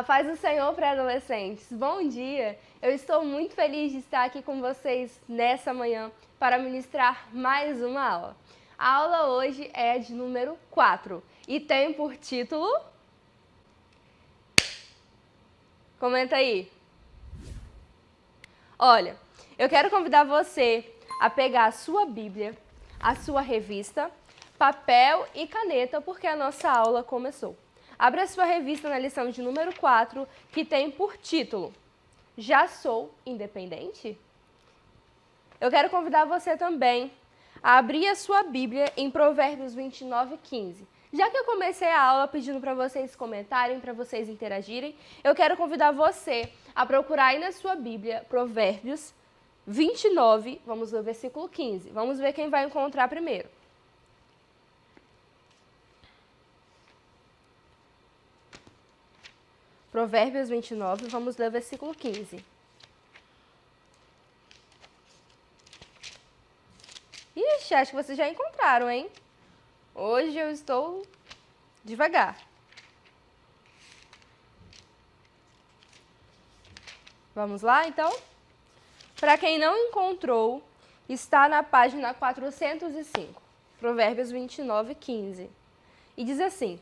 paz do Senhor para adolescentes. Bom dia! Eu estou muito feliz de estar aqui com vocês nessa manhã para ministrar mais uma aula. A aula hoje é de número 4 e tem por título... Comenta aí. Olha, eu quero convidar você a pegar a sua Bíblia, a sua revista, papel e caneta, porque a nossa aula começou. Abra a sua revista na lição de número 4, que tem por título Já Sou Independente? Eu quero convidar você também a abrir a sua Bíblia em Provérbios 29:15. Já que eu comecei a aula pedindo para vocês comentarem, para vocês interagirem, eu quero convidar você a procurar aí na sua Bíblia Provérbios 29, vamos ler o versículo 15. Vamos ver quem vai encontrar primeiro. Provérbios 29, vamos ler o versículo 15. Ixi, acho que vocês já encontraram, hein? Hoje eu estou devagar. Vamos lá, então? Para quem não encontrou, está na página 405, Provérbios 29:15. E diz assim: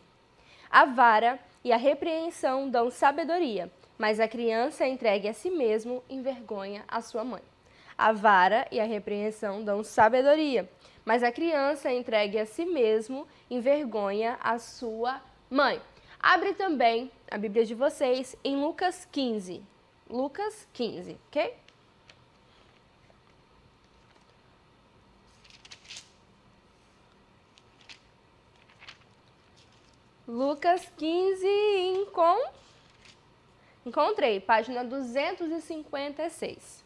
A vara e a repreensão dão sabedoria, mas a criança entregue a si mesmo envergonha a sua mãe. A vara e a repreensão dão sabedoria, mas a criança entregue a si mesmo envergonha a sua mãe. Abre também a Bíblia de vocês em Lucas 15. Lucas 15, ok? Lucas 15, encontrei, página 256.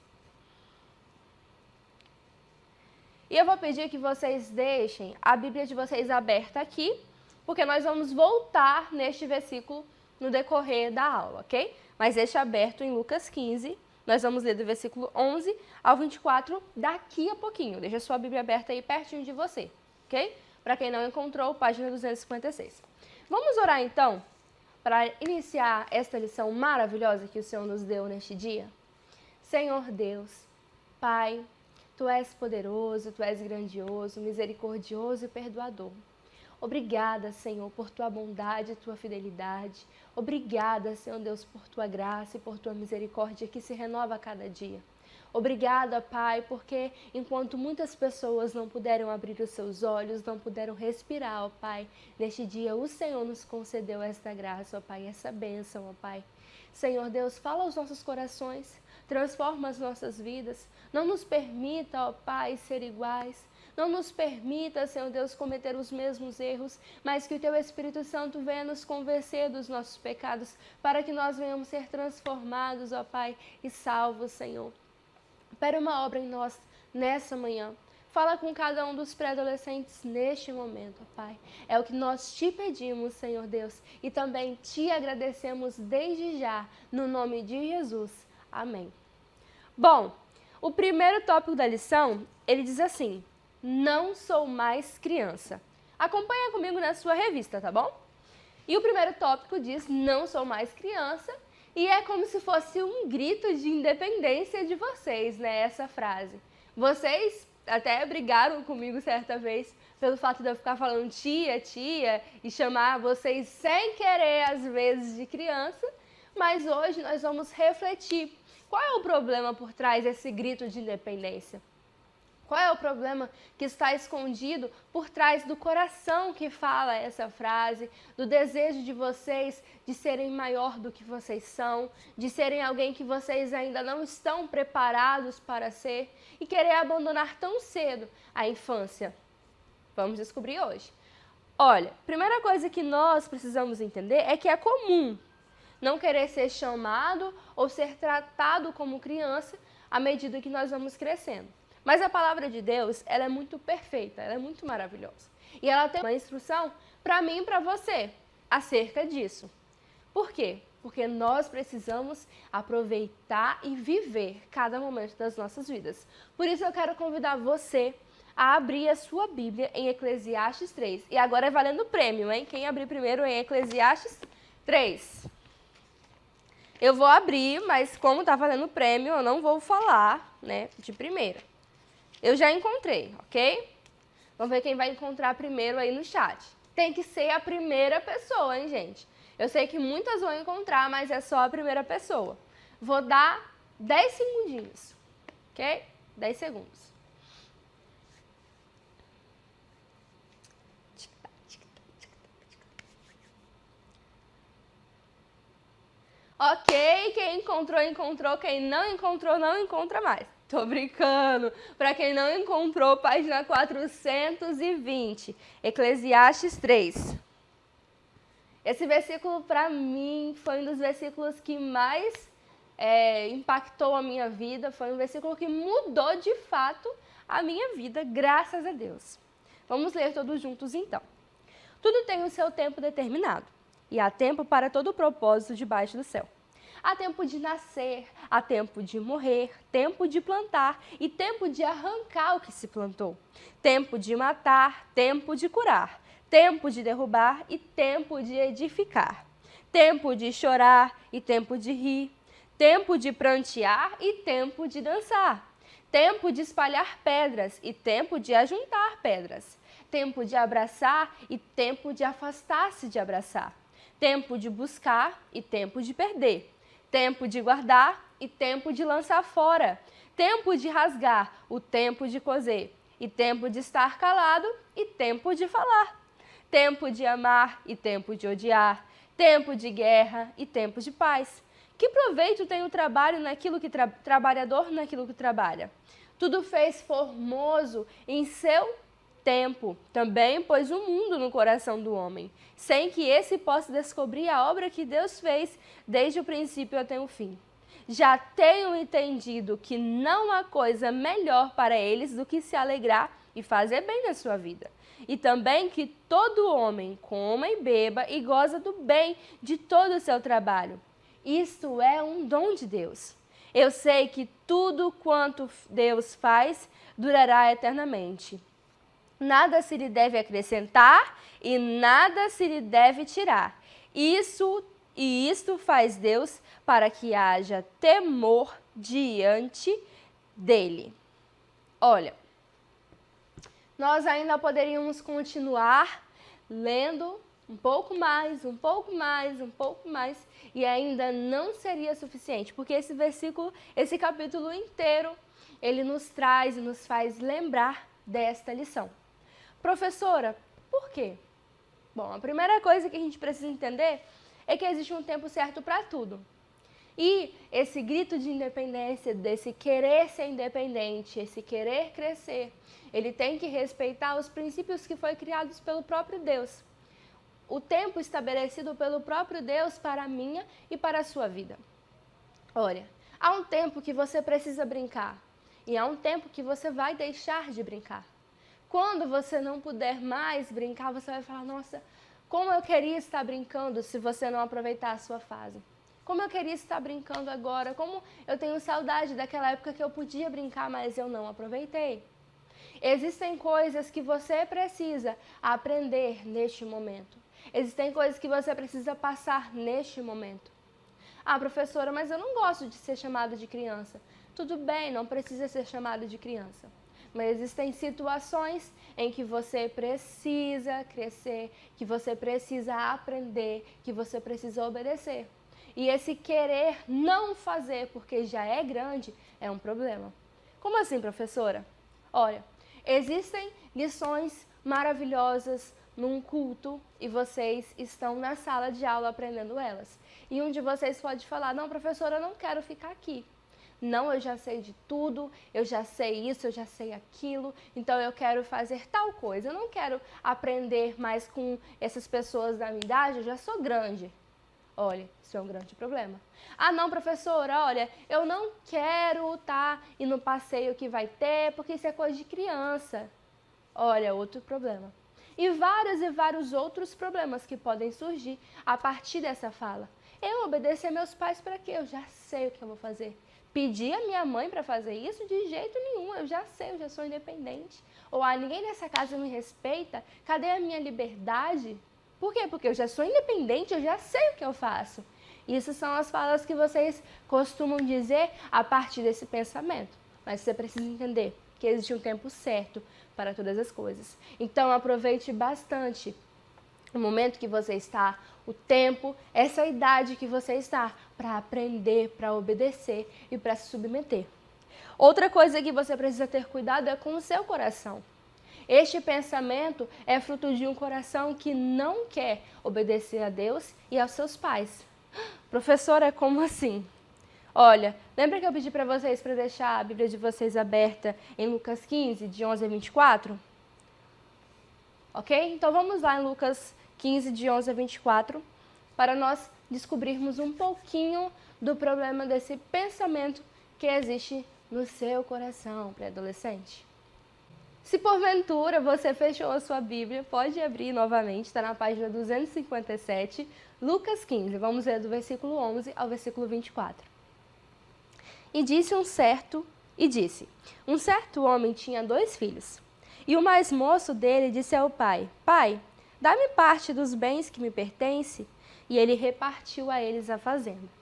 E eu vou pedir que vocês deixem a Bíblia de vocês aberta aqui, porque nós vamos voltar neste versículo no decorrer da aula, ok? Mas deixe aberto em Lucas 15, nós vamos ler do versículo 11 ao 24 daqui a pouquinho. Deixa a sua Bíblia aberta aí pertinho de você, ok? Para quem não encontrou, página 256. Vamos orar então, para iniciar esta lição maravilhosa que o Senhor nos deu neste dia? Senhor Deus, Pai, Tu és poderoso, Tu és grandioso, misericordioso e perdoador. Obrigada, Senhor, por Tua bondade e Tua fidelidade. Obrigada, Senhor Deus, por Tua graça e por Tua misericórdia que se renova a cada dia. Obrigada, Pai, porque enquanto muitas pessoas não puderam abrir os seus olhos, não puderam respirar, ó Pai, neste dia o Senhor nos concedeu esta graça, ó Pai, essa bênção, ó Pai. Senhor Deus, fala aos nossos corações, transforma as nossas vidas, não nos permita, ó Pai, ser iguais, não nos permita, Senhor Deus, cometer os mesmos erros, mas que o Teu Espírito Santo venha nos convencer dos nossos pecados, para que nós venhamos ser transformados, ó Pai, e salvos, Senhor. Opera uma obra em nós nessa manhã. Fala com cada um dos pré-adolescentes neste momento, Pai. É o que nós te pedimos, Senhor Deus, e também te agradecemos desde já, no nome de Jesus. Amém. Bom, o primeiro tópico da lição, ele diz assim: não sou mais criança. Acompanha comigo na sua revista, tá bom? E o primeiro tópico diz: não sou mais criança. E é como se fosse um grito de independência de vocês, né, essa frase. Vocês até brigaram comigo certa vez pelo fato de eu ficar falando tia, tia, e chamar vocês sem querer, às vezes, de criança. Mas hoje nós vamos refletir. Qual é o problema por trás desse grito de independência? Qual é o problema que está escondido por trás do coração que fala essa frase, do desejo de vocês de serem maior do que vocês são, de serem alguém que vocês ainda não estão preparados para ser e querer abandonar tão cedo a infância? Vamos descobrir hoje. Olha, primeira coisa que nós precisamos entender é que é comum não querer ser chamado ou ser tratado como criança à medida que nós vamos crescendo. Mas a palavra de Deus, ela é muito perfeita, ela é muito maravilhosa. E ela tem uma instrução para mim e para você acerca disso. Por quê? Porque nós precisamos aproveitar e viver cada momento das nossas vidas. Por isso eu quero convidar você a abrir a sua Bíblia em Eclesiastes 3. E agora é valendo prêmio, hein? Quem abrir primeiro em Eclesiastes 3. Eu vou abrir, mas como tá valendo prêmio, eu não vou falar, né, de primeira. Eu já encontrei, ok? Vamos ver quem vai encontrar primeiro aí no chat. Tem que ser a primeira pessoa, hein, gente? Eu sei que muitas vão encontrar, mas é só a primeira pessoa. Vou dar 10 segundinhos, ok? 10 segundos. Ok, quem encontrou, encontrou. Quem não encontrou, não encontra mais. Tô brincando. Para quem não encontrou, página 420, Eclesiastes 3. Esse versículo, para mim, foi um dos versículos que mais impactou a minha vida. Foi um versículo que mudou, de fato, a minha vida, graças a Deus. Vamos ler todos juntos, então. Tudo tem o seu tempo determinado, e há tempo para todo o propósito debaixo do céu. Há tempo de nascer, há tempo de morrer, tempo de plantar e tempo de arrancar o que se plantou. Tempo de matar, tempo de curar, tempo de derrubar e tempo de edificar. Tempo de chorar e tempo de rir, tempo de prantear e tempo de dançar. Tempo de espalhar pedras e tempo de ajuntar pedras. Tempo de abraçar e tempo de afastar-se de abraçar. Tempo de buscar e tempo de perder. Tempo de guardar e tempo de lançar fora. Tempo de rasgar, o tempo de coser. E tempo de estar calado e tempo de falar. Tempo de amar e tempo de odiar. Tempo de guerra e tempo de paz. Que proveito tem o trabalho naquilo que trabalhador naquilo que trabalha? Tudo fez formoso em seu tempo. Também pôs o mundo no coração do homem, sem que esse possa descobrir a obra que Deus fez desde o princípio até o fim. Já tenho entendido que não há coisa melhor para eles do que se alegrar e fazer bem na sua vida. E também que todo homem coma e beba e goza do bem de todo o seu trabalho. Isto é um dom de Deus. Eu sei que tudo quanto Deus faz durará eternamente. Nada se lhe deve acrescentar e nada se lhe deve tirar. Isto faz Deus para que haja temor diante dele. Olha, nós ainda poderíamos continuar lendo um pouco mais, um pouco mais, um pouco mais, e ainda não seria suficiente, porque esse versículo, esse capítulo inteiro, ele nos traz e nos faz lembrar desta lição. Professora, por quê? Bom, a primeira coisa que a gente precisa entender é que existe um tempo certo para tudo. E esse grito de independência, desse querer ser independente, esse querer crescer, ele tem que respeitar os princípios que foram criados pelo próprio Deus. O tempo estabelecido pelo próprio Deus para a minha e para a sua vida. Olha, há um tempo que você precisa brincar e há um tempo que você vai deixar de brincar. Quando você não puder mais brincar, você vai falar, nossa, como eu queria estar brincando se você não aproveitar a sua fase. Como eu queria estar brincando agora, como eu tenho saudade daquela época que eu podia brincar, mas eu não aproveitei. Existem coisas que você precisa aprender neste momento. Existem coisas que você precisa passar neste momento. Ah, professora, mas eu não gosto de ser chamada de criança. Tudo bem, não precisa ser chamada de criança. Mas existem situações em que você precisa crescer, que você precisa aprender, que você precisa obedecer. E esse querer não fazer porque já é grande é um problema. Como assim, professora? Olha, existem lições maravilhosas num culto e vocês estão na sala de aula aprendendo elas. E um de vocês pode falar, não, professora, eu não quero ficar aqui. Não, eu já sei de tudo, eu já sei isso, eu já sei aquilo, então eu quero fazer tal coisa. Eu não quero aprender mais com essas pessoas da minha idade, eu já sou grande. Olha, isso é um grande problema. Ah, não, professora, olha, eu não quero estar indo no passeio que vai ter, porque isso é coisa de criança. Olha, outro problema. E vários outros problemas que podem surgir a partir dessa fala. Eu obedecer meus pais para quê? Eu já sei o que eu vou fazer. Pedir a minha mãe para fazer isso? De jeito nenhum, eu já sei, eu já sou independente. Ou ninguém nessa casa me respeita, cadê a minha liberdade? Por quê? Porque eu já sou independente, eu já sei o que eu faço. Isso são as falas que vocês costumam dizer a partir desse pensamento. Mas você precisa entender que existe um tempo certo para todas as coisas. Então, aproveite bastante o momento que você está, o tempo, essa idade que você está, para aprender, para obedecer e para se submeter. Outra coisa que você precisa ter cuidado é com o seu coração. Este pensamento é fruto de um coração que não quer obedecer a Deus e aos seus pais. Professora, como assim? Olha, lembra que eu pedi para vocês para deixar a Bíblia de vocês aberta em Lucas 15, de 11 a 24? Ok? Então vamos lá em Lucas 15, de 11 a 24, para nós descobrirmos um pouquinho do problema desse pensamento que existe no seu coração, pré-adolescente. Se porventura você fechou a sua Bíblia, pode abrir novamente, está na página 257, Lucas 15, vamos ler do versículo 11 ao versículo 24. E disse um certo homem tinha 2 filhos, e o mais moço dele disse ao pai, Pai, dá-me parte dos bens que me pertence, e ele repartiu a eles a fazenda.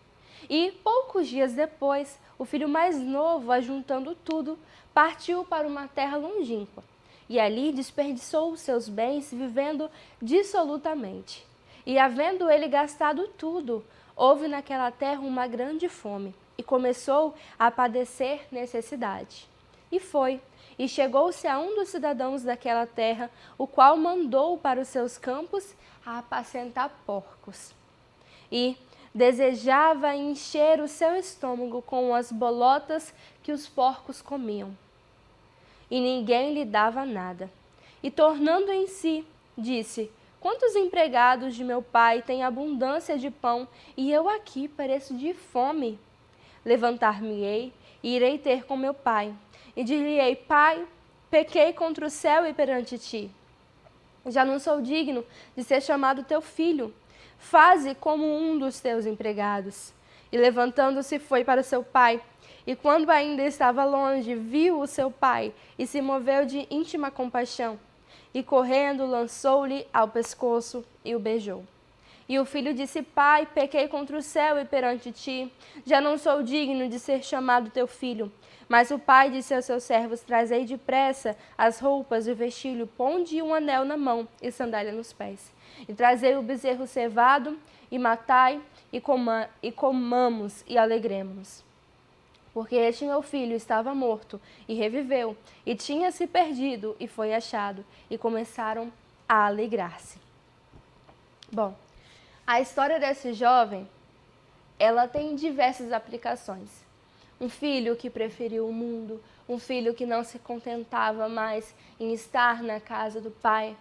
E, poucos dias depois, o filho mais novo, ajuntando tudo, partiu para uma terra longínqua, e ali desperdiçou os seus bens, vivendo dissolutamente. E, havendo ele gastado tudo, houve naquela terra uma grande fome, e começou a padecer necessidade. E chegou-se a um dos cidadãos daquela terra, o qual mandou para os seus campos a apacentar porcos. E desejava encher o seu estômago com as bolotas que os porcos comiam. E ninguém lhe dava nada. E tornando em si, disse, Quantos empregados de meu pai têm abundância de pão, e eu aqui pareço de fome? Levantar-me-ei e irei ter com meu pai. E dir-lhe-ei, Pai, pequei contra o céu e perante ti. Já não sou digno de ser chamado teu filho. Faze como um dos teus empregados. E levantando-se foi para seu pai. E quando ainda estava longe, viu o seu pai e se moveu de íntima compaixão. E correndo, lançou-lhe ao pescoço e o beijou. E o filho disse, Pai, pequei contra o céu e perante ti. Já não sou digno de ser chamado teu filho. Mas o pai disse aos seus servos, trazei depressa as roupas e o vestilho, ponde um anel na mão e sandália nos pés. E trazei o bezerro cevado, e matai, e comamos, e alegremos-nos. Porque este meu filho estava morto, e reviveu, e tinha se perdido, e foi achado, e começaram a alegrar-se. Bom, a história desse jovem, ela tem diversas aplicações. Um filho que preferiu o mundo, um filho que não se contentava mais em estar na casa do pai.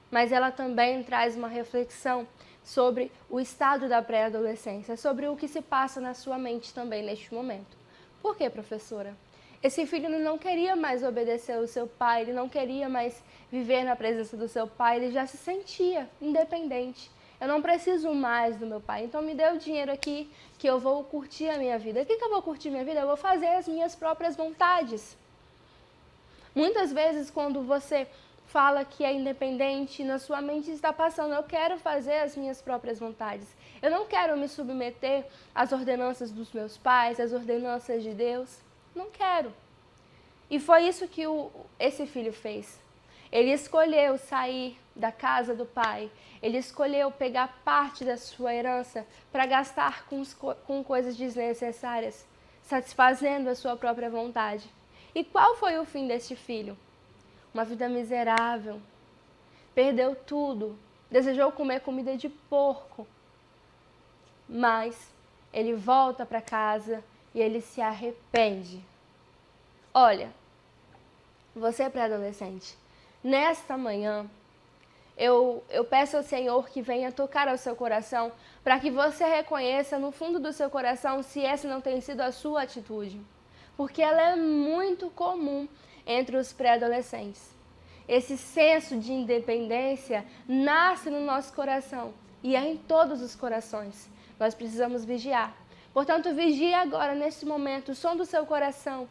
Mas ela também traz uma reflexão sobre o estado da pré-adolescência, sobre o que se passa na sua mente também neste momento. Por quê, professora? Esse filho não queria mais obedecer ao seu pai, ele não queria mais viver na presença do seu pai, ele já se sentia independente. Eu não preciso mais do meu pai, então me dê o dinheiro aqui que eu vou curtir a minha vida. O que eu vou curtir minha vida? Eu vou fazer as minhas próprias vontades. Muitas vezes, quando você fala que é independente, na sua mente está passando, eu quero fazer as minhas próprias vontades. Eu não quero me submeter às ordenanças dos meus pais, às ordenanças de Deus. Não quero. E foi isso que esse filho fez. Ele escolheu sair da casa do pai. Ele escolheu pegar parte da sua herança para gastar com coisas desnecessárias, satisfazendo a sua própria vontade. E qual foi o fim deste filho? Uma vida miserável. Perdeu tudo. Desejou comer comida de porco. Mas ele volta para casa e ele se arrepende. Olha, você é pré-adolescente. Nesta manhã, eu peço ao Senhor que venha tocar ao seu coração para que você reconheça no fundo do seu coração se essa não tem sido a sua atitude. Porque ela é muito comum entre os pré-adolescentes. Esse senso de independência nasce no nosso coração e é em todos os corações. Nós precisamos vigiar. Portanto, vigie agora, neste momento, o som do seu coração.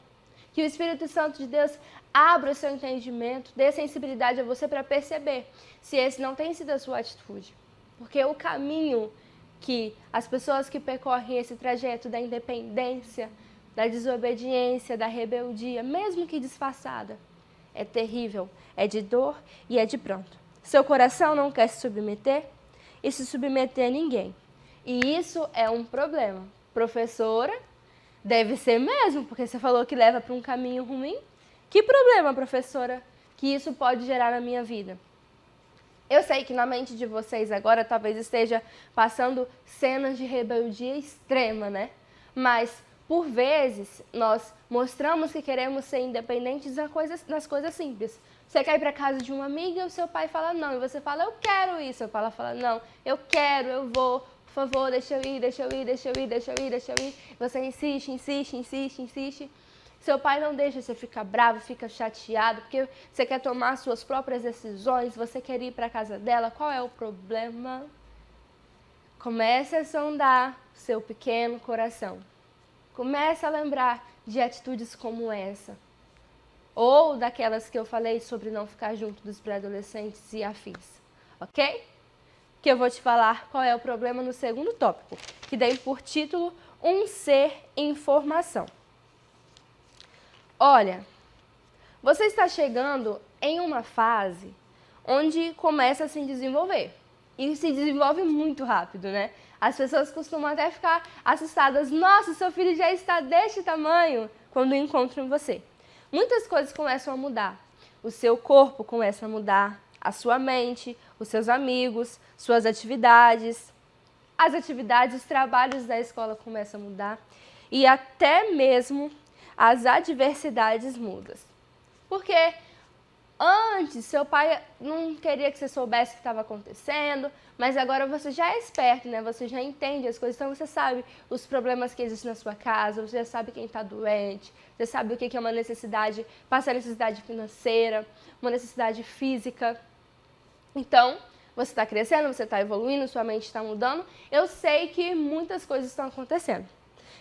Que o Espírito Santo de Deus abra o seu entendimento, dê sensibilidade a você para perceber se esse não tem sido a sua atitude. Porque o caminho que as pessoas que percorrem esse trajeto da independência, da desobediência, da rebeldia, mesmo que disfarçada, é terrível, é de dor e é de pranto. Seu coração não quer se submeter e se submeter a ninguém. E isso é um problema. Professora, deve ser mesmo, porque você falou que leva para um caminho ruim. Que problema, professora, que isso pode gerar na minha vida? Eu sei que na mente de vocês agora talvez esteja passando cenas de rebeldia extrema, né? Mas, por vezes, nós mostramos que queremos ser independentes nas coisas simples. Você quer ir para casa de uma amiga e o seu pai fala não. E você fala, eu quero isso. Seu pai fala, não, eu quero, eu vou. Por favor, deixa eu ir, deixa eu ir, deixa eu ir, deixa eu ir, deixa eu ir. Você insiste, insiste, insiste, insiste. Seu pai não deixa, você fica bravo, fica chateado, porque você quer tomar suas próprias decisões, você quer ir para a casa dela. Qual é o problema? Comece a sondar seu pequeno coração. Comece a lembrar de atitudes como essa. Ou daquelas que eu falei sobre não ficar junto dos pré-adolescentes e afins. Ok? Que eu vou te falar qual é o problema no segundo tópico, que dei por título Um Ser em Formação. Olha, você está chegando em uma fase onde começa a se desenvolver. E se desenvolve muito rápido, né? As pessoas costumam até ficar assustadas. Nossa, seu filho já está deste tamanho quando encontram você. Muitas coisas começam a mudar. O seu corpo começa a mudar, a sua mente, os seus amigos, suas atividades. As atividades, os trabalhos da escola começam a mudar. E até mesmo as adversidades mudam. Porque antes seu pai não queria que você soubesse o que estava acontecendo, mas agora você já é esperto, né? Você já entende as coisas, então você sabe os problemas que existem na sua casa, você já sabe quem está doente, você sabe o que é uma necessidade, passa a necessidade financeira, uma necessidade física. Então, você está crescendo, você está evoluindo, sua mente está mudando. Eu sei que muitas coisas estão acontecendo.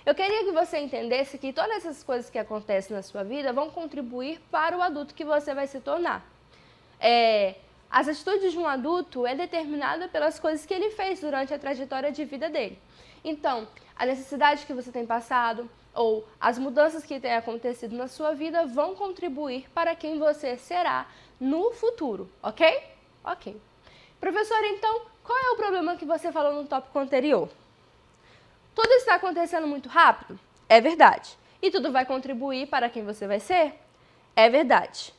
Eu queria que você entendesse que todas essas coisas que acontecem na sua vida vão contribuir para o adulto que você vai se tornar. As atitudes de um adulto é determinada pelas coisas que ele fez durante a trajetória de vida dele. Então, a necessidade que você tem passado ou as mudanças que têm acontecido na sua vida vão contribuir para quem você será no futuro, ok? Ok. Professora, então, qual é o problema que você falou no tópico anterior? Tudo está acontecendo muito rápido? É verdade. E tudo vai contribuir para quem você vai ser? É verdade.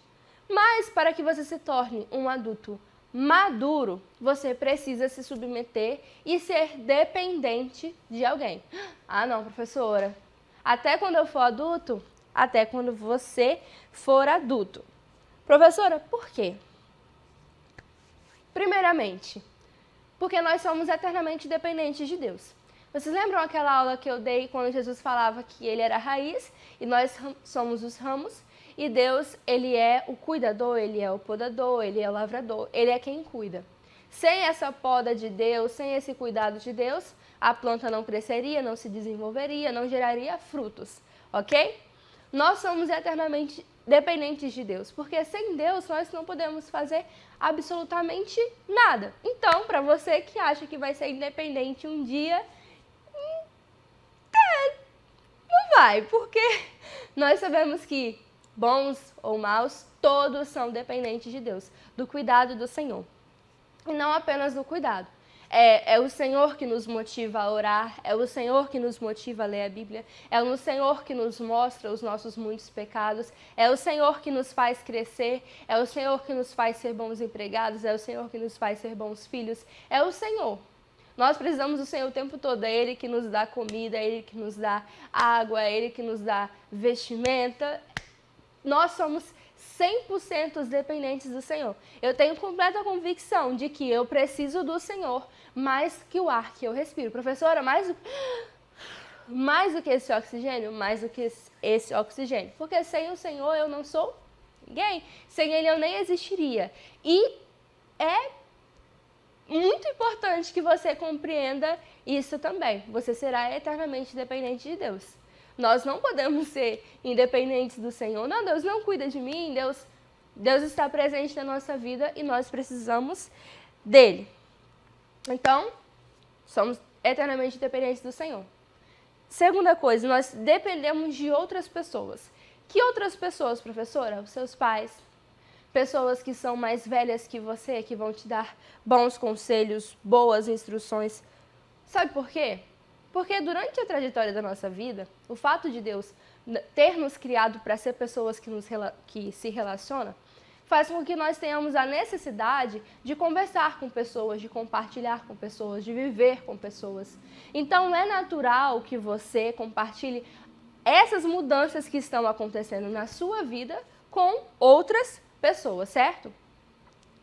Mas para que você se torne um adulto maduro, você precisa se submeter e ser dependente de alguém. Ah, não, professora. Até quando eu for adulto? Até quando você for adulto. Professora, por quê? Primeiramente, porque nós somos eternamente dependentes de Deus. Vocês lembram aquela aula que eu dei quando Jesus falava que ele era a raiz e nós somos os ramos? E Deus, ele é o cuidador, ele é o podador, ele é o lavrador, ele é quem cuida. Sem essa poda de Deus, sem esse cuidado de Deus, a planta não cresceria, não se desenvolveria, não geraria frutos, ok? Nós somos eternamente dependentes de Deus, porque sem Deus nós não podemos fazer absolutamente nada. Então, para você que acha que vai ser independente um dia, não vai, porque nós sabemos que bons ou maus, todos são dependentes de Deus, do cuidado do Senhor. E não apenas do cuidado. É o Senhor que nos motiva a orar, é o Senhor que nos motiva a ler a Bíblia, é o Senhor que nos mostra os nossos muitos pecados, é o Senhor que nos faz crescer, é o Senhor que nos faz ser bons empregados, é o Senhor que nos faz ser bons filhos, é o Senhor. Nós precisamos do Senhor o tempo todo, é Ele que nos dá comida, é Ele que nos dá água, é Ele que nos dá vestimenta. Nós somos 100% dependentes do Senhor. Eu tenho completa convicção de que eu preciso do Senhor mais que o ar que eu respiro. Professora, mais do que esse oxigênio? Mais do que esse oxigênio. Porque sem o Senhor eu não sou ninguém. Sem Ele eu nem existiria. E é muito importante que você compreenda isso também. Você será eternamente dependente de Deus. Nós não podemos ser independentes do Senhor. Não, Deus não cuida de mim, Deus está presente na nossa vida e nós precisamos dele. Então, somos eternamente dependentes do Senhor. Segunda coisa, nós dependemos de outras pessoas. Que outras pessoas, professora? Os seus pais. Pessoas que são mais velhas que você, que vão te dar bons conselhos, boas instruções. Sabe por quê? Porque durante a trajetória da nossa vida, o fato de Deus ter nos criado para ser pessoas que se relacionam, faz com que nós tenhamos a necessidade de conversar com pessoas, de compartilhar com pessoas, de viver com pessoas. Então é natural que você compartilhe essas mudanças que estão acontecendo na sua vida com outras pessoas, certo?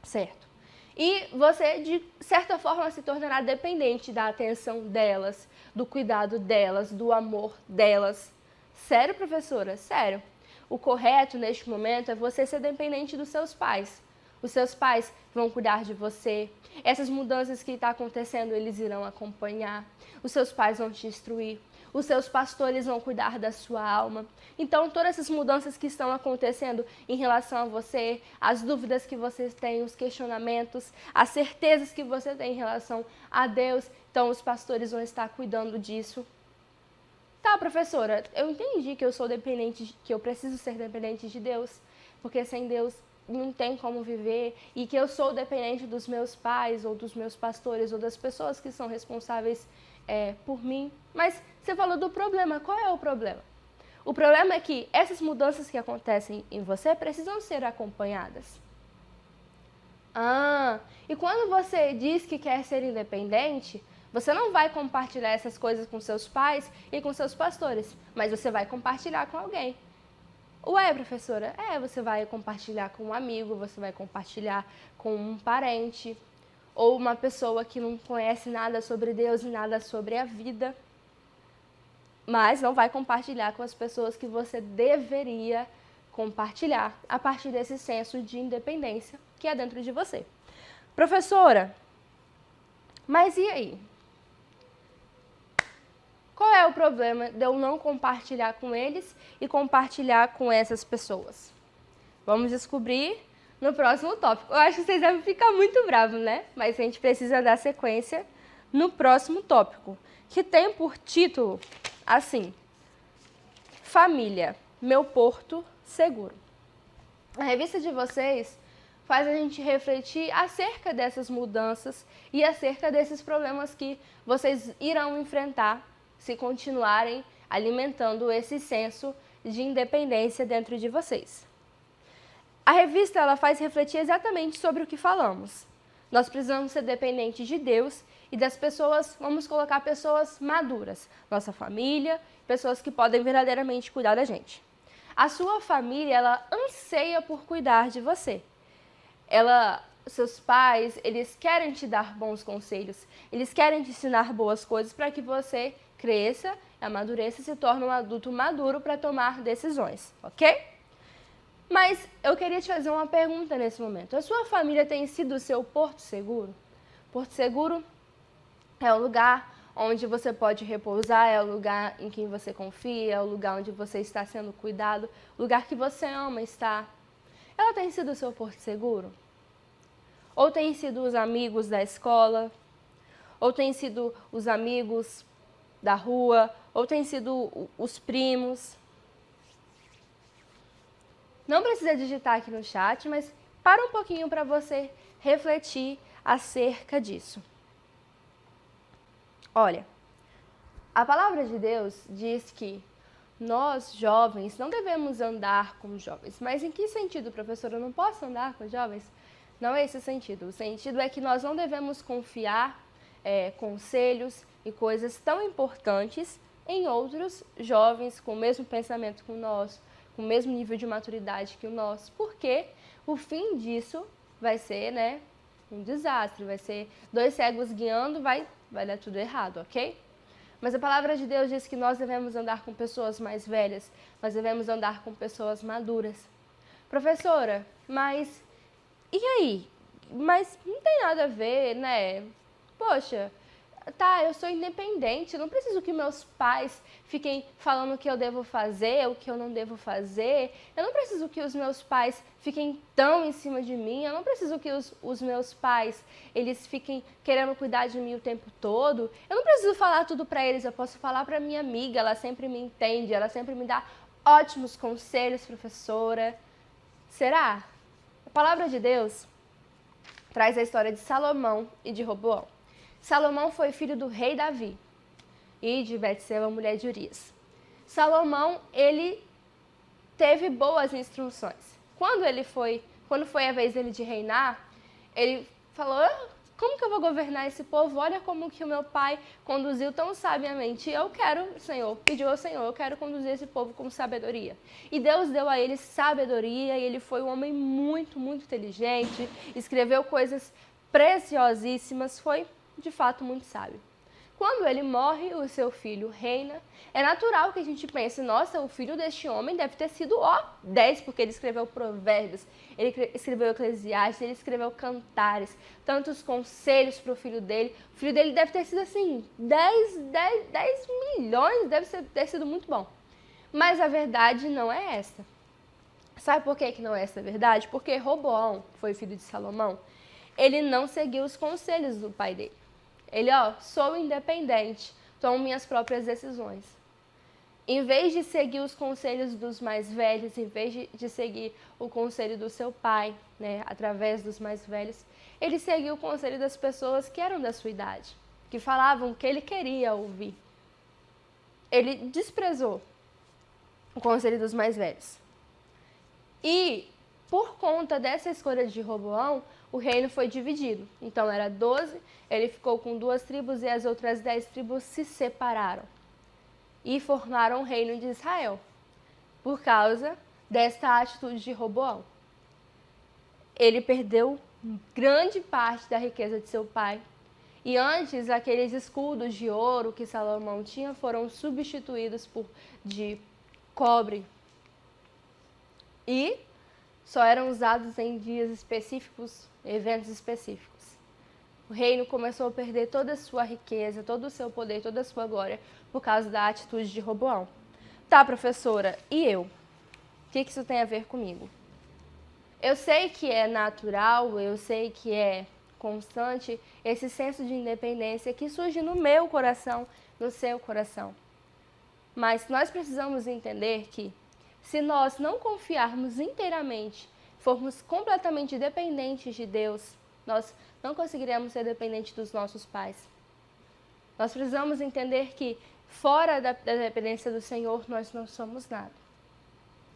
Certo. E você, de certa forma, se tornará dependente da atenção delas, do cuidado delas, do amor delas. Sério, professora? Sério. O correto neste momento é você ser dependente dos seus pais. Os seus pais vão cuidar de você. Essas mudanças que estão acontecendo, eles irão acompanhar. Os seus pais vão te instruir. Os seus pastores vão cuidar da sua alma. Então, todas essas mudanças que estão acontecendo em relação a você, as dúvidas que você tem, os questionamentos, as certezas que você tem em relação a Deus, então os pastores vão estar cuidando disso. Tá, professora, eu entendi que eu sou dependente, que eu preciso ser dependente de Deus, porque sem Deus não tem como viver, e que eu sou dependente dos meus pais, ou dos meus pastores, ou das pessoas que são responsáveis por mim. Mas você falou do problema. Qual é o problema? O problema é que essas mudanças que acontecem em você precisam ser acompanhadas. E quando você diz que quer ser independente, você não vai compartilhar essas coisas com seus pais e com seus pastores, mas você vai compartilhar com alguém. Ué, professora, você vai compartilhar com um amigo, você vai compartilhar com um parente, ou uma pessoa que não conhece nada sobre Deus e nada sobre a vida, mas não vai compartilhar com as pessoas que você deveria compartilhar a partir desse senso de independência que é dentro de você. Professora, mas e aí? Qual é o problema de eu não compartilhar com eles e compartilhar com essas pessoas? Vamos descobrir no próximo tópico. Eu acho que vocês devem ficar muito bravos, né? Mas a gente precisa dar sequência no próximo tópico, que tem por título, assim, Família, meu porto seguro. A revista de vocês faz a gente refletir acerca dessas mudanças e acerca desses problemas que vocês irão enfrentar se continuarem alimentando esse senso de independência dentro de vocês. A revista ela faz refletir exatamente sobre o que falamos. Nós precisamos ser dependentes de Deus e das pessoas, vamos colocar pessoas maduras, nossa família, pessoas que podem verdadeiramente cuidar da gente. A sua família, ela anseia por cuidar de você. Seus pais, eles querem te dar bons conselhos, eles querem te ensinar boas coisas para que você cresça, amadureça e se torne um adulto maduro para tomar decisões, ok? Mas eu queria te fazer uma pergunta nesse momento. A sua família tem sido o seu porto seguro? Porto seguro é um lugar onde você pode repousar, é o lugar em quem você confia, é o lugar onde você está sendo cuidado, o lugar que você ama estar. Ela tem sido o seu porto seguro? Ou tem sido os amigos da escola? Ou tem sido os amigos da rua? Ou tem sido os primos? Não precisa digitar aqui no chat, mas para um pouquinho para você refletir acerca disso. Olha, a palavra de Deus diz que nós, jovens, não devemos andar com jovens. Mas em que sentido, professora? Eu não posso andar com jovens? Não é esse o sentido. O sentido é que nós não devemos confiar conselhos e coisas tão importantes em outros jovens com o mesmo pensamento que o nosso, com o mesmo nível de maturidade que o nosso, porque o fim disso vai ser, um desastre, vai ser dois cegos guiando, vai dar tudo errado, ok? Mas a palavra de Deus diz que nós devemos andar com pessoas mais velhas, nós devemos andar com pessoas maduras. Professora, mas e aí? Mas não tem nada a ver, né? Poxa, tá, eu sou independente, eu não preciso que meus pais fiquem falando o que eu devo fazer, o que eu não devo fazer. Eu não preciso que os meus pais fiquem tão em cima de mim. Eu não preciso que os meus pais, eles fiquem querendo cuidar de mim o tempo todo. Eu não preciso falar tudo pra eles, eu posso falar pra minha amiga, ela sempre me entende, ela sempre me dá ótimos conselhos, professora. Será? A palavra de Deus traz a história de Salomão e de Roboão. Salomão foi filho do rei Davi e de Betseba, mulher de Urias. Salomão, ele teve boas instruções. Quando foi a vez dele de reinar, ele falou: como que eu vou governar esse povo? Olha como que o meu pai conduziu tão sabiamente. Eu quero, Senhor, pediu ao Senhor, eu quero conduzir esse povo com sabedoria. E Deus deu a ele sabedoria e ele foi um homem muito, muito inteligente, escreveu coisas preciosíssimas, foi de fato muito sábio. Quando ele morre, o seu filho reina. É natural que a gente pense, nossa, o filho deste homem deve ter sido 10, porque ele escreveu Provérbios, ele escreveu Eclesiastes, ele escreveu Cantares, tantos conselhos para o filho dele. O filho dele deve ter sido assim, 10 milhões, deve ter sido muito bom. Mas a verdade não é essa. Sabe por que não é essa a verdade? Porque Roboão, que foi filho de Salomão, ele não seguiu os conselhos do pai dele. Ele, sou independente, tomo minhas próprias decisões. Em vez de seguir os conselhos dos mais velhos, em vez de seguir o conselho do seu pai, né, através dos mais velhos, ele seguiu o conselho das pessoas que eram da sua idade, que falavam o que ele queria ouvir. Ele desprezou o conselho dos mais velhos. E, por conta dessa escolha de Roboão, o reino foi dividido. Então era 12, ele ficou com 2 tribos e as outras 10 tribos se separaram e formaram o reino de Israel, por causa desta atitude de Roboão. Ele perdeu grande parte da riqueza de seu pai. E antes, aqueles escudos de ouro que Salomão tinha foram substituídos por de cobre. E só eram usados em dias específicos, eventos específicos. O reino começou a perder toda a sua riqueza, todo o seu poder, toda a sua glória, por causa da atitude de Roboão. Tá, professora, e eu? O que isso tem a ver comigo? Eu sei que é natural, eu sei que é constante esse senso de independência que surge no meu coração, no seu coração. Mas nós precisamos entender que, se nós não confiarmos inteiramente, formos completamente dependentes de Deus, nós não conseguiremos ser dependentes dos nossos pais. Nós precisamos entender que, fora da dependência do Senhor, nós não somos nada.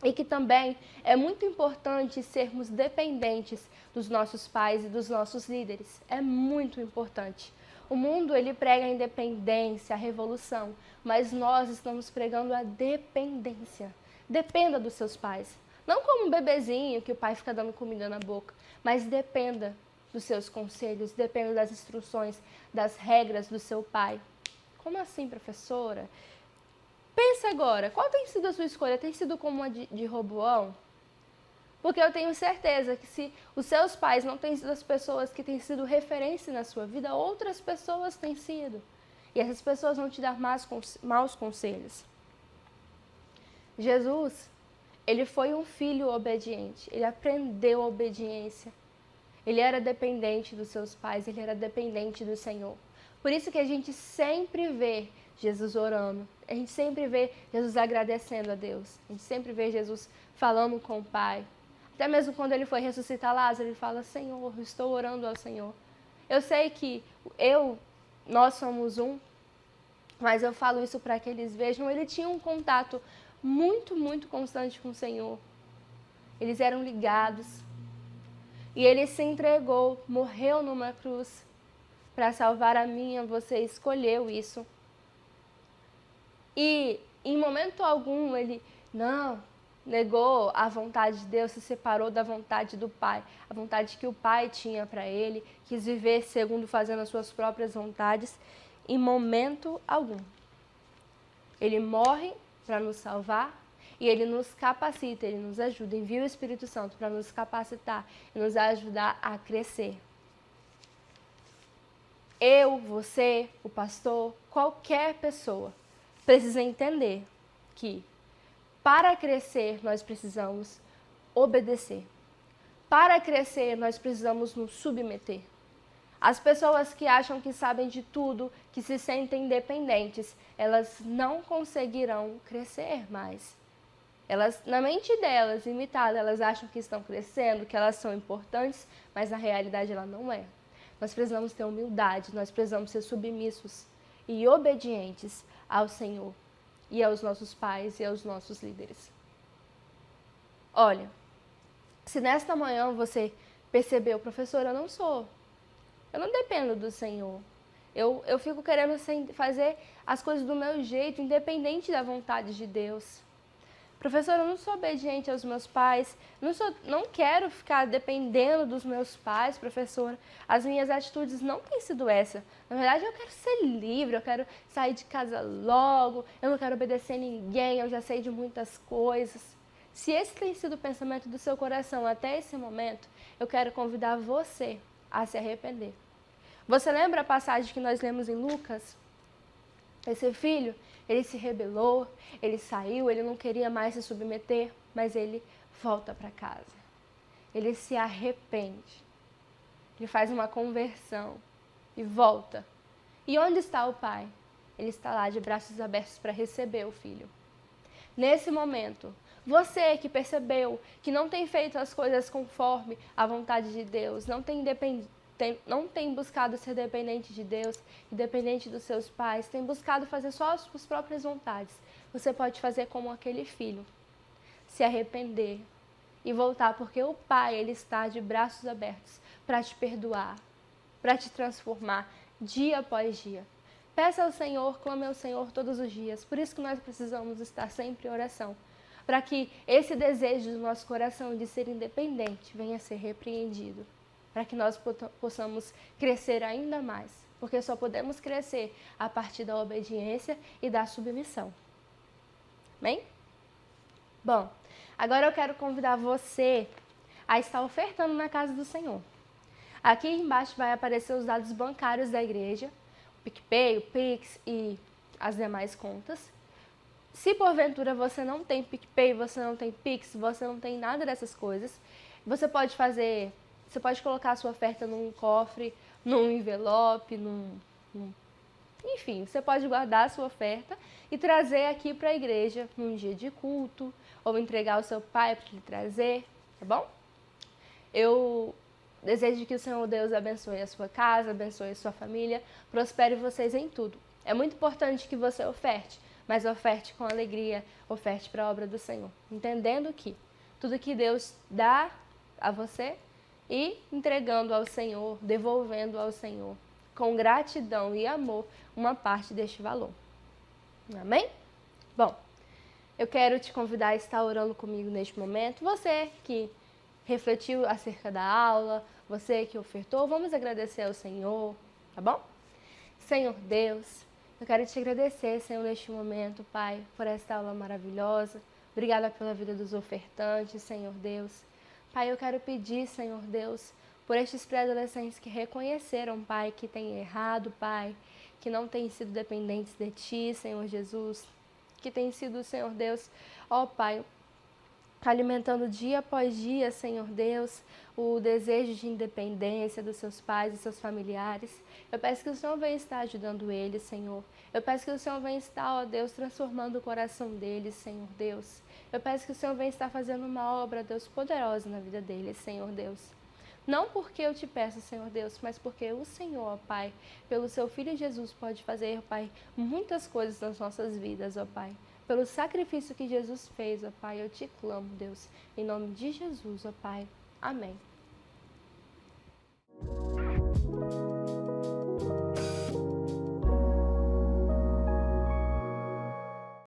E que também é muito importante sermos dependentes dos nossos pais e dos nossos líderes. É muito importante. O mundo, ele prega a independência, a revolução, mas nós estamos pregando a dependência. Dependa dos seus pais. Não como um bebezinho que o pai fica dando comida na boca, mas dependa dos seus conselhos, dependa das instruções, das regras do seu pai. Como assim, professora? Pensa agora, qual tem sido a sua escolha? Tem sido como a de Roboão? Porque eu tenho certeza que se os seus pais não têm sido as pessoas que têm sido referência na sua vida, outras pessoas têm sido. E essas pessoas vão te dar maus conselhos. Jesus, ele foi um filho obediente, ele aprendeu a obediência. Ele era dependente dos seus pais, ele era dependente do Senhor. Por isso que a gente sempre vê Jesus orando, a gente sempre vê Jesus agradecendo a Deus, a gente sempre vê Jesus falando com o Pai. Até mesmo quando ele foi ressuscitar Lázaro, ele fala: Senhor, eu estou orando ao Senhor. Eu sei que nós somos um, mas eu falo isso para que eles vejam. Ele tinha um contato muito, muito constante com o Senhor. Eles eram ligados. E ele se entregou, morreu numa cruz para salvar a minha. Você escolheu isso. E em momento algum ele negou a vontade de Deus, se separou da vontade do Pai, a vontade que o Pai tinha para ele, quis viver segundo fazendo as suas próprias vontades, em momento algum. Ele morre para nos salvar e ele nos capacita, ele nos ajuda, envia o Espírito Santo para nos capacitar e nos ajudar a crescer. eu, você, o pastor, qualquer pessoa precisa entender que para crescer nós precisamos obedecer. Para crescer nós precisamos nos submeter. As pessoas que acham que sabem de tudo, que se sentem independentes, elas não conseguirão crescer mais. Elas, na mente delas, limitada, elas acham que estão crescendo, que elas são importantes, mas na realidade ela não é. Nós precisamos ter humildade, nós precisamos ser submissos e obedientes ao Senhor e aos nossos pais e aos nossos líderes. Olha, se nesta manhã você percebeu, professora, eu não dependo do Senhor. Eu fico querendo fazer as coisas do meu jeito, independente da vontade de Deus. Professora, eu não sou obediente aos meus pais, não quero ficar dependendo dos meus pais, professora. As minhas atitudes não têm sido essa. Na verdade, eu quero ser livre, eu quero sair de casa logo, eu não quero obedecer ninguém, eu já sei de muitas coisas. Se esse tem sido o pensamento do seu coração até esse momento, eu quero convidar você a se arrepender. Você lembra a passagem que nós lemos em Lucas? Esse filho, ele se rebelou, ele saiu, ele não queria mais se submeter, mas ele volta para casa. Ele se arrepende, ele faz uma conversão e volta. E onde está o pai? Ele está lá de braços abertos para receber o filho. Nesse momento, você que percebeu que não tem feito as coisas conforme a vontade de Deus, não tem buscado ser dependente de Deus, independente dos seus pais, tem buscado fazer só as suas próprias vontades. Você pode fazer como aquele filho, se arrepender e voltar, porque o Pai, ele está de braços abertos para te perdoar, para te transformar dia após dia. Peça ao Senhor, clame ao Senhor todos os dias. Por isso que nós precisamos estar sempre em oração, para que esse desejo do nosso coração de ser independente venha a ser repreendido, para que nós possamos crescer ainda mais, porque só podemos crescer a partir da obediência e da submissão. Amém? Bom, agora eu quero convidar você a estar ofertando na casa do Senhor. Aqui embaixo vai aparecer os dados bancários da igreja, o PicPay, o Pix e as demais contas. Se porventura você não tem PicPay, você não tem Pix, você não tem nada dessas coisas, você pode colocar a sua oferta num cofre, num envelope, enfim, você pode guardar a sua oferta e trazer aqui para a igreja num dia de culto, ou entregar ao seu pai para lhe trazer, tá bom? Eu desejo que o Senhor Deus abençoe a sua casa, abençoe a sua família, prospere vocês em tudo. É muito importante que você oferte, mas oferte com alegria, oferte para a obra do Senhor, entendendo que tudo que Deus dá a você e entregando ao Senhor, devolvendo ao Senhor, com gratidão e amor, uma parte deste valor. Amém? Bom, eu quero te convidar a estar orando comigo neste momento. Você que refletiu acerca da aula, você que ofertou, vamos agradecer ao Senhor, tá bom? Senhor Deus, eu quero te agradecer, Senhor, neste momento, Pai, por esta aula maravilhosa. Obrigada pela vida dos ofertantes, Senhor Deus. Pai, eu quero pedir, Senhor Deus, por estes pré-adolescentes que reconheceram, Pai, que têm errado, Pai, que não têm sido dependentes de Ti, Senhor Jesus, que têm sido, Senhor Deus, ó Pai, alimentando dia após dia, Senhor Deus, o desejo de independência dos seus pais e seus familiares. Eu peço que o Senhor venha estar ajudando eles, Senhor. Eu peço que o Senhor venha estar, ó Deus, transformando o coração deles, Senhor Deus. Eu peço que o Senhor venha estar fazendo uma obra, Deus, poderosa na vida deles, Senhor Deus. Não porque eu te peço, Senhor Deus, mas porque o Senhor, ó Pai, pelo seu Filho Jesus, pode fazer, ó Pai, muitas coisas nas nossas vidas, ó Pai. Pelo sacrifício que Jesus fez, ó Pai, eu te clamo, Deus, em nome de Jesus, ó Pai. Amém.